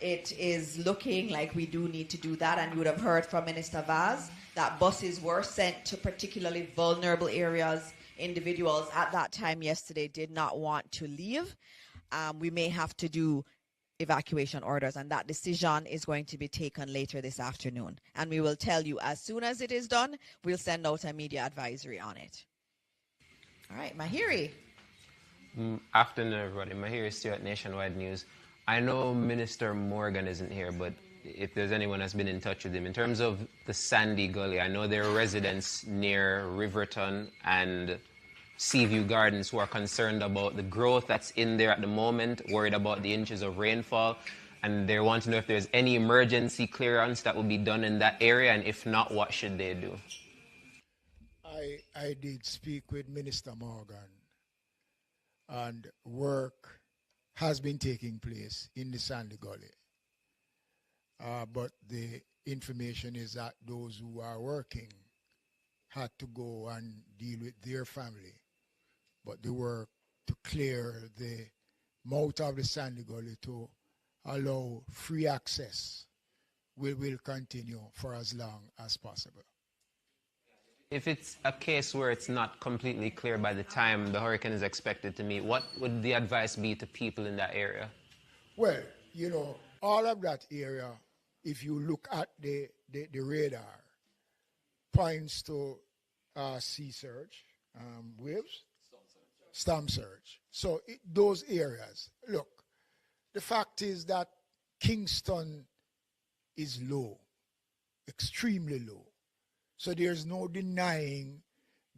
B: it is looking like we do need to do that. And you would have heard from Minister Vaz that buses were sent to particularly vulnerable areas. Individuals at that time yesterday did not want to leave. We may have to do evacuation orders, and that decision is going to be taken later this afternoon. And we will tell you as soon as it is done. We'll send out a media advisory on it. All right, Mahiri.
I: Afternoon, everybody. Mahiri Stewart, Nationwide News. I know Minister Morgan isn't here, but if there's anyone that's been in touch with him, in terms of the Sandy Gully, I know there are residents near Riverton and Seaview Gardens who are concerned about the growth that's in there at the moment, worried about the inches of rainfall, and they want to know if there's any emergency clearance that will be done in that area, and if not, what should they do?
F: I did speak with Minister Morgan, and work has been taking place in the Sandy Gully. But the information is that those who are working had to go and deal with their family. But the work to clear the mouth of the Sandy Gully to allow free access will continue for as long as possible.
I: If it's a case where it's not completely clear by the time the hurricane is expected to meet, what would the advice be to people in that area?
F: Well, all of that area, if you look at the radar, points to sea surge waves, storm surge. So those areas. Look, the fact is that Kingston is low, extremely low. So there's no denying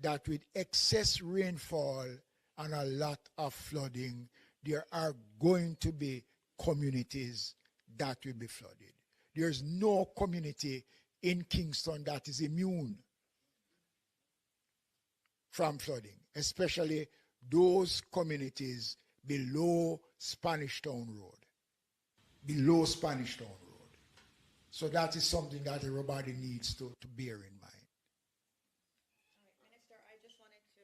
F: that with excess rainfall and a lot of flooding, there are going to be communities that will be flooded. There's no community in Kingston that is immune from flooding, especially those communities below Spanish Town Road. Below Spanish Town Road. So that is something that everybody needs to bear in mind.
B: All right, Minister, I just wanted to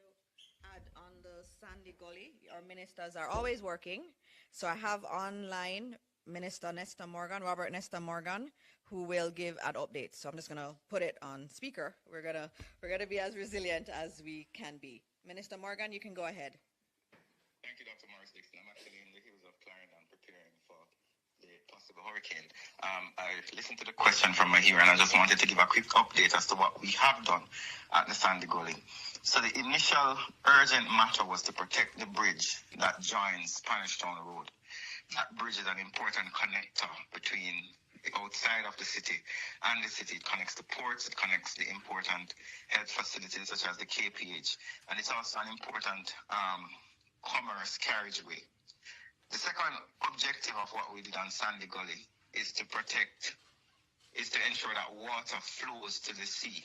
B: add on the Sandy Gully. Our ministers are always working. So I have online Minister Nesta Morgan, Robert Nesta Morgan, who will give an update. So I'm just gonna put it on speaker. We're gonna be as resilient as we can be. Minister Morgan, you can go ahead.
J: Thank you, Dr. Morris Dixon. I'm actually in the hills of Clarendon preparing for the possible hurricane. I listened to the question from my hearer, and I just wanted to give a quick update as to what we have done at the Sandy Gully. So the initial urgent matter was to protect the bridge that joins Spanish Town Road. That bridge is an important connector between the outside of the city and the city. It connects the ports, it connects the important health facilities such as the KPH, and it's also an important commerce carriageway. The second objective of what we did on Sandy Gully is to ensure that water flows to the sea.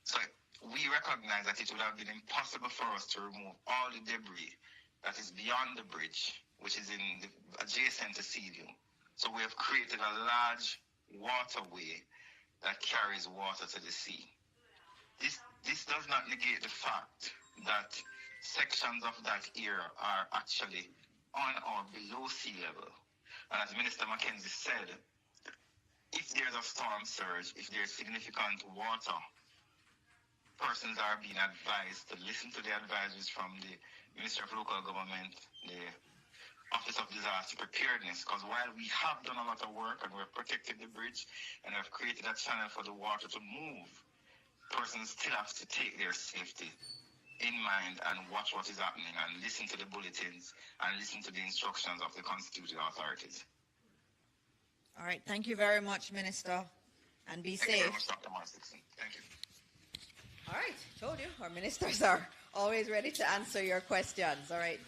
J: So we recognize that it would have been impossible for us to remove all the debris that is beyond the bridge, which is adjacent to Seaview. So we have created a large waterway that carries water to the sea. This does not negate the fact that sections of that area are actually on or below sea level. And as Minister Mackenzie said, if there's a storm surge, if there's significant water, persons are being advised to listen to the advisories from the Ministry of Local Government, the Office of Disaster Preparedness, because while we have done a lot of work and we've protected the bridge and have created a channel for the water to move, persons still have to take their safety in mind and watch what is happening and listen to the bulletins and listen to the instructions of the constituted authorities.
B: All right, thank you very much, Minister, and be safe.
J: Thank you very much, Dr. Morris Dixon. Thank you.
B: All right, told you, our ministers are always ready to answer your questions. All right,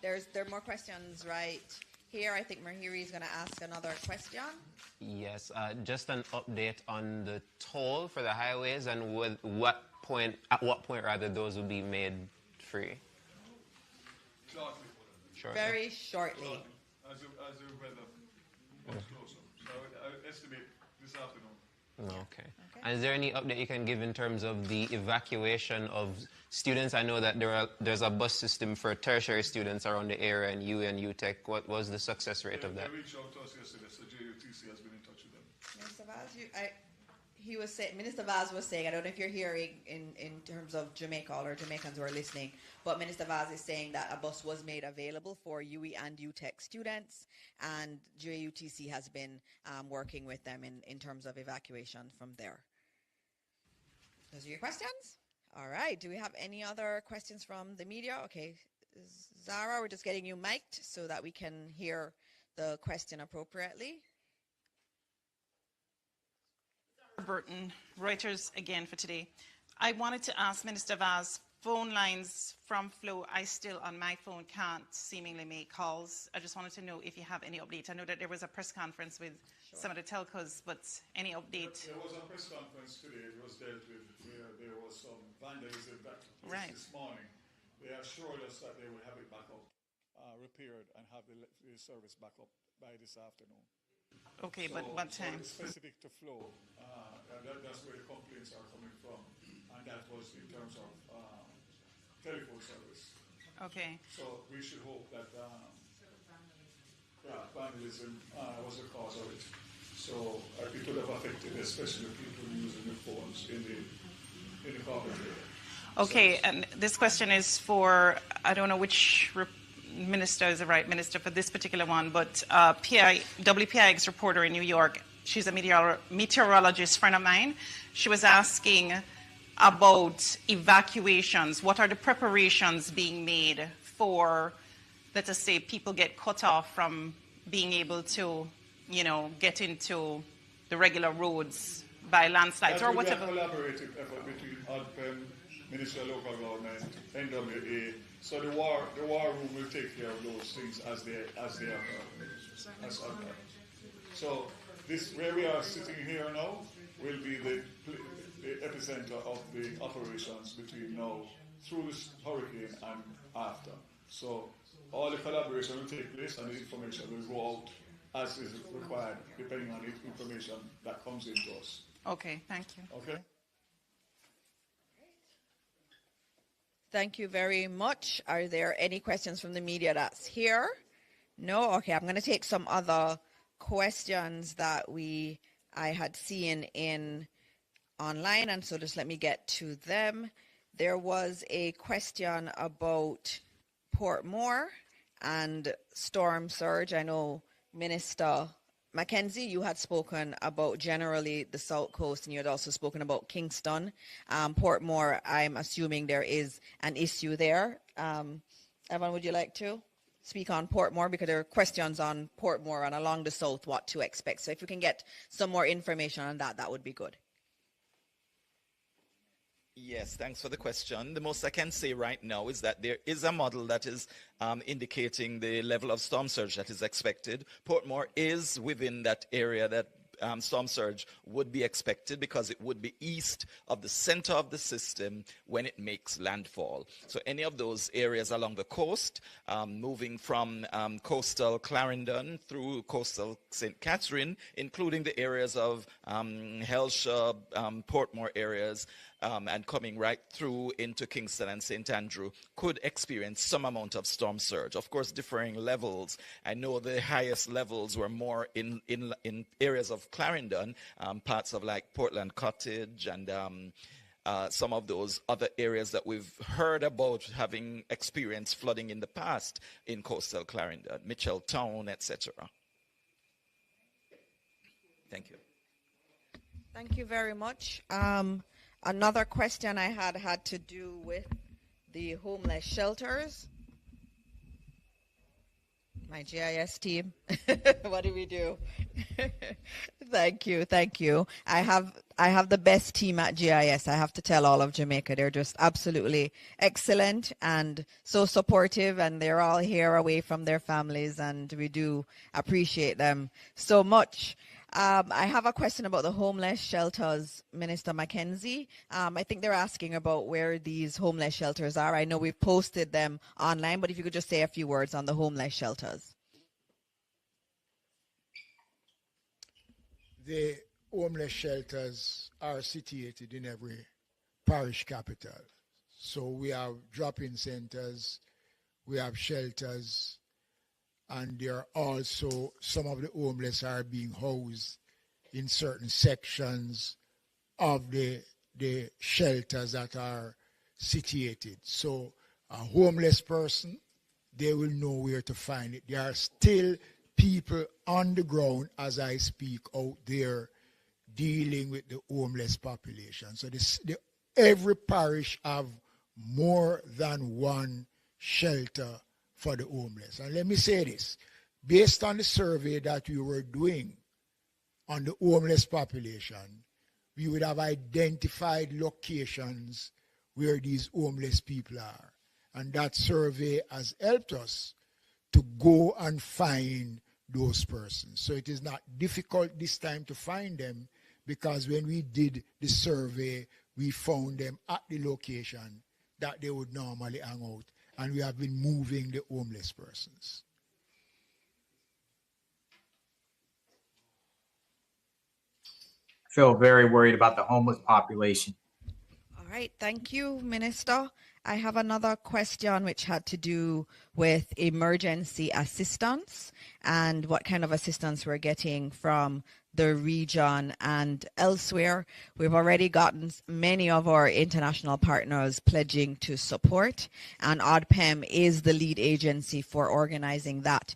B: there are more questions right here. I think Mahiri is going to ask another question.
I: Yes, just an update on the toll for the highways and at what point rather those will be made free. Shortly.
B: Very shortly.
E: As the weather gets closer. So I estimate this afternoon.
I: Okay. And is there any update you can give in terms of the evacuation of students? I know that there's a bus system for tertiary students around the area in UA and UTech. What was the success rate of that?
E: They reached out to us yesterday, so JUTC has been in touch with them.
B: Minister Vaz, Minister Vaz was saying, I don't know if you're hearing in terms of Jamaica or Jamaicans who are listening, but Minister Vaz is saying that a bus was made available for UE and UTech students, and JUTC has been working with them in terms of evacuation from there. Those are your questions? All right. Do we have any other questions from the media? Okay. Zara, we're just getting you mic'd so that we can hear the question appropriately.
H: Burton, Reuters again for today. I wanted to ask Minister Vaz, phone lines from Flow, I still on my phone can't seemingly make calls. I just wanted to know if you have any update. I know that there was a press conference with some of the telcos, but any update?
E: There was a press conference today. It was dealt with where there was some vandalism that this morning. They assured us that they will have it back up, repaired, and have the service back up by this afternoon.
H: Okay, but what time?
E: So it's specific to Flow. That's where the complaints are coming from, and that was in terms of telephone service.
H: Okay.
E: So we should hope that vandalism was the cause of it. So it would have affected especially people using the phones in the corporate area.
H: Okay, and this question is for, I don't know which minister is the right minister for this particular one, but WPIX reporter in New York, she's a meteorologist friend of mine. She was asking about evacuations. What are the preparations being made for, let us say, people get cut off from being able to, get into the regular roads by landslides or whatever?
E: That will be a collaborative effort between ADPEM, Ministry of Local Government, NWA. So the war room will take care of those things as they occur. So this, where we are sitting here now, will be the epicenter of the operations between now through this hurricane and after. So all the collaboration will take place and the information will go out as is required, depending on the information that comes into us.
H: Okay, thank you.
E: Okay?
B: Thank you very much. Are there any questions from the media that's here? No? Okay, I'm going to take some other questions that I had seen online, and so just let me get to them. There was a question about Portmore and storm surge. I know Minister Mackenzie, you had spoken about generally the South Coast, and you had also spoken about Kingston. Portmore, I'm assuming there is an issue there. Evan, would you like to speak on Portmore? Because there are questions on Portmore and along the South, what to expect. So if we can get some more information on that, that would be good.
C: Yes, thanks for the question. The most I can say right now is that there is a model that is indicating the level of storm surge that is expected. Portmore is within that area that storm surge would be expected because it would be east of the center of the system when it makes landfall. So any of those areas along the coast, moving from coastal Clarendon through coastal St. Catherine, including the areas of Hellshire, Portmore areas, and coming right through into Kingston and St. Andrew, could experience some amount of storm surge. Of course, differing levels. I know the highest levels were more in areas of Clarendon, parts of like Portland Cottage and some of those other areas that we've heard about having experienced flooding in the past in coastal Clarendon, Mitchelltown, etc. Thank you.
B: Thank you very much. Another question I had to do with the homeless shelters. My GIS team, what do we do? Thank you. I have the best team at GIS. I have to tell all of Jamaica, they're just absolutely excellent and so supportive, and they're all here away from their families, and we do appreciate them so much. I have a question about the homeless shelters, Minister Mackenzie. I think they're asking about where these homeless shelters are. I know we've posted them online, but if you could just say a few words on the homeless shelters.
F: The homeless shelters are situated in every parish capital. So we have drop-in centers, we have shelters, and there are also some of the homeless are being housed in certain sections of the shelters that are situated. So a homeless person, they will know where to find it. There are still people on the ground as I speak out there dealing with the homeless population. So every parish have more than one shelter for the homeless. And let me say this, based on the survey that we were doing on the homeless population, we would have identified locations where these homeless people are. And that survey has helped us to go and find those persons. So it is not difficult this time to find them, because when we did the survey, we found them at the location that they would normally hang out. And we have been moving the homeless persons.
A: I feel very worried about the homeless population.
B: All right, thank you, Minister. I have another question which had to do with emergency assistance and what kind of assistance we're getting from the region and elsewhere. We've already gotten many of our international partners pledging to support, and ODPEM is the lead agency for organizing that.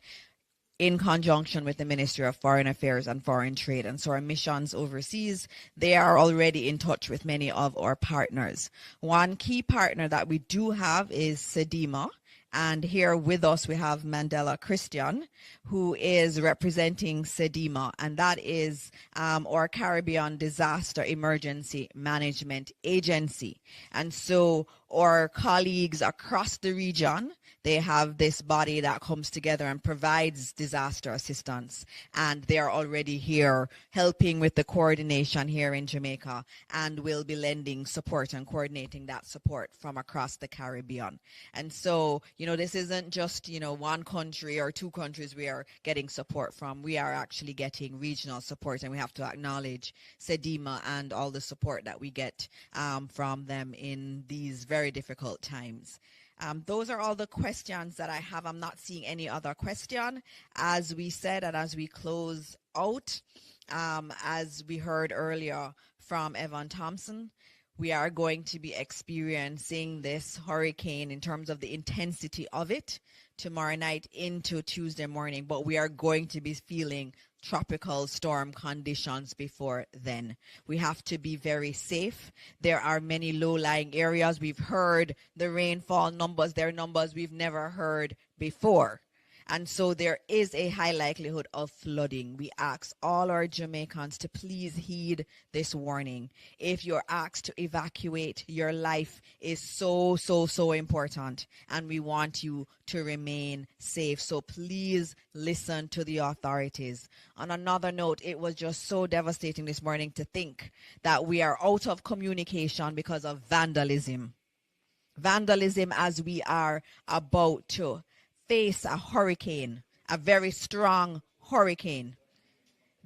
B: in conjunction with the Ministry of Foreign Affairs and Foreign Trade. And so our missions overseas, they are already in touch with many of our partners. One key partner that we do have is SEDIMA. And here with us, we have Mandela Christian, who is representing SEDIMA, and that is our Caribbean Disaster Emergency Management Agency. And so our colleagues across the region, they have this body that comes together and provides disaster assistance. And they're already here helping with the coordination here in Jamaica, and will be lending support and coordinating that support from across the Caribbean. And so, this isn't just, one country or two countries we are getting support from. We are actually getting regional support, and we have to acknowledge SEDIMA and all the support that we get from them in these very difficult times. Those are all the questions that I have. I'm not seeing any other question. As we said, and as we close out, as we heard earlier from Evan Thompson, we are going to be experiencing this hurricane in terms of the intensity of it tomorrow night into Tuesday morning, but we are going to be feeling tropical storm conditions before then. We have to be very safe. There are many low-lying areas. We've heard the rainfall numbers. They're numbers we've never heard before. And so there is a high likelihood of flooding. We ask all our Jamaicans to please heed this warning. If you're asked to evacuate, your life is so, so, so important. And we want you to remain safe. So please listen to the authorities. On another note, it was just so devastating this morning to think that we are out of communication because of vandalism. Vandalism as we are about to face a hurricane, a very strong hurricane.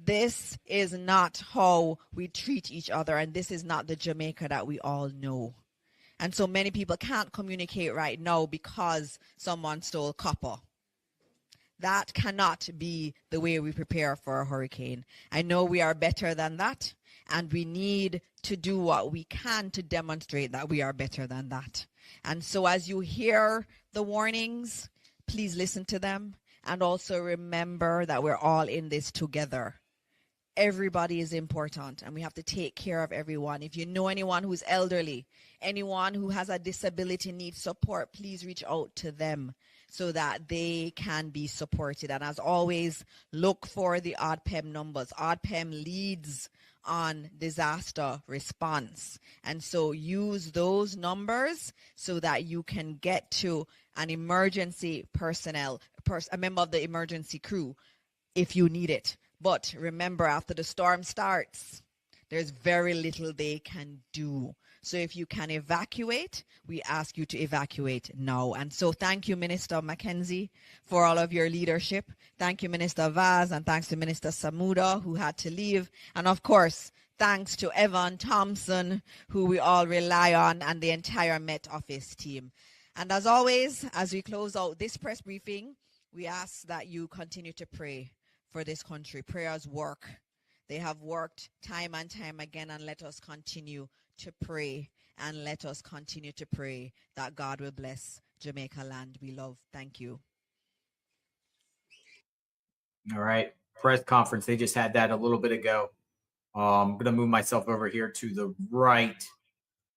B: This is not how we treat each other, and this is not the Jamaica that we all know. And so many people can't communicate right now because someone stole copper. That cannot be the way we prepare for a hurricane. I know we are better than that, and we need to do what we can to demonstrate that we are better than that. And so as you hear the warnings, please listen to them, and also remember that we're all in this together. Everybody is important, and we have to take care of everyone. If you know anyone who's elderly, anyone who has a disability needs support, please reach out to them so that they can be supported. And as always, look for the ODPEM numbers. ODPEM leads on disaster response. And so use those numbers so that you can get to an emergency personnel, a member of the emergency crew if you need it. But remember, after the storm starts, there's very little they can do. So if you can evacuate, we ask you to evacuate now. And so thank you, Minister Mackenzie, for all of your leadership. Thank you, Minister Vaz, and thanks to Minister Samuda, who had to leave. And of course, thanks to Evan Thompson, who we all rely on, and the entire Met Office team. And as always, as we close out this press briefing, we ask that you continue to pray for this country. Prayers work. They have worked time and time again, and let us continue to pray, and let us continue to pray that God will bless Jamaica land we love. Thank you.
A: All right. Press conference. They just had that a little bit ago. I'm going to move myself over here to the right.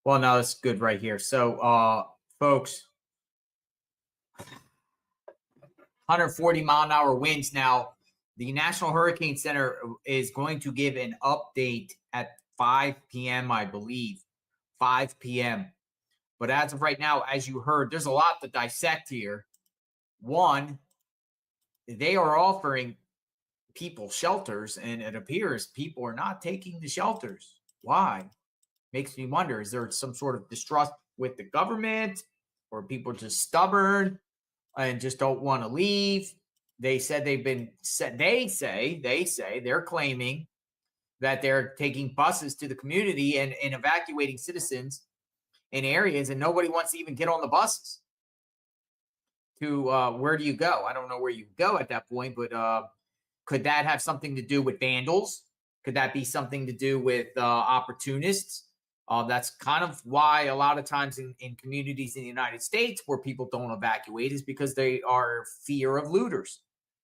A: Well, no, it's good right here. So, folks, 140-mile-an-hour winds now. The National Hurricane Center is going to give an update at 5 p.m., I believe. 5 p.m. But as of right now, as you heard, there's a lot to dissect here. One, they are offering people shelters, and it appears people are not taking the shelters. Why? Makes me wonder, is there some sort of distrust with the government, or people just stubborn and just don't want to leave? They said they're claiming that they're taking buses to the community and evacuating citizens in areas, and nobody wants to even get on the buses. To where do you go? I don't know where you go at that point, but could that have something to do with vandals? Could that be something to do with opportunists? That's kind of why a lot of times in communities in the United States where people don't evacuate is because they are fear of looters.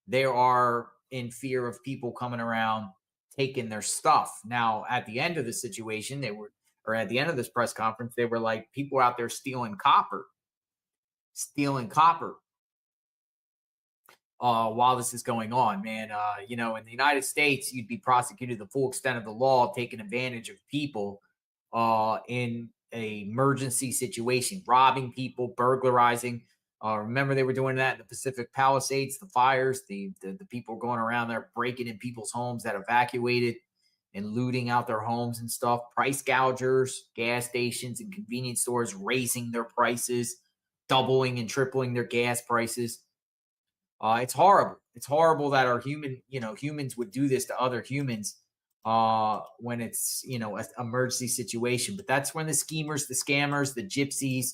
A: they are in fear of people coming around taking their stuff. Now, at the end of the situation, at the end of this press conference, they were like, people out there stealing copper. While this is going on, man. In the United States, you'd be prosecuted the full extent of the law, taking advantage of people in a emergency situation, robbing people, burglarizing. Remember, they were doing that in the Pacific Palisades, the fires, the people going around there breaking in people's homes that evacuated and looting out their homes and stuff. Price gougers, gas stations and convenience stores raising their prices, doubling and tripling their gas prices. It's horrible. It's horrible that our humans would do this to other humans when it's, an emergency situation. But that's when the schemers, the scammers, the gypsies,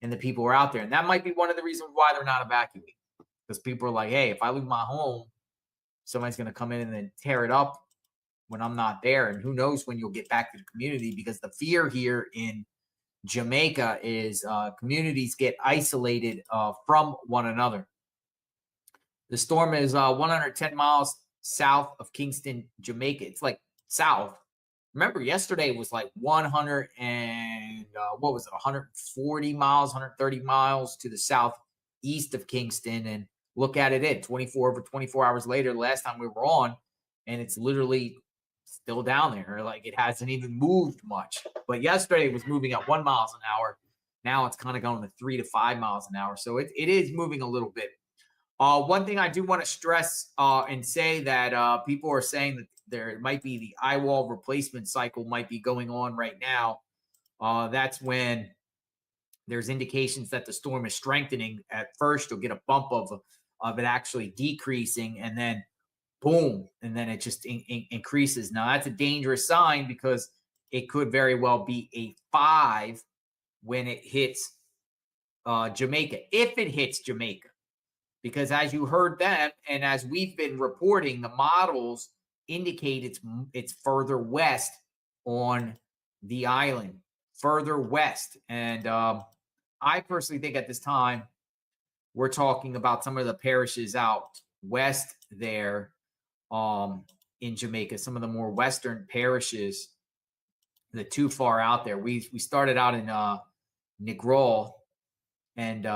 A: and the people are out there. And that might be one of the reasons why they're not evacuating. Because people are like, hey, if I leave my home, somebody's going to come in and then tear it up when I'm not there. And who knows when you'll get back to the community, because the fear here in Jamaica is communities get isolated from one another. The storm is 110 miles south of Kingston, Jamaica. It's like south. Remember, yesterday was like 140 miles, 130 miles to the southeast of Kingston. And look at it in 24 hours later, last time we were on, and it's literally still down there. Like, it hasn't even moved much. But yesterday it was moving at 1 mile an hour. Now it's kind of going to 3 to 5 miles an hour. So it is moving a little bit. One thing I do want to stress and say that people are saying that there might be the eye wall replacement cycle might be going on right now. That's when there's indications that the storm is strengthening. At first, you'll get a bump of it actually decreasing, and then boom, and then it just increases. Now, that's a dangerous sign because it could very well be a 5 when it hits Jamaica, if it hits Jamaica. Because as you heard them, and as we've been reporting, the models indicate it's further west on the island, further west. And I personally think at this time, we're talking about some of the parishes out west there in Jamaica, some of the more western parishes, the too far out there. We started out in Negril, and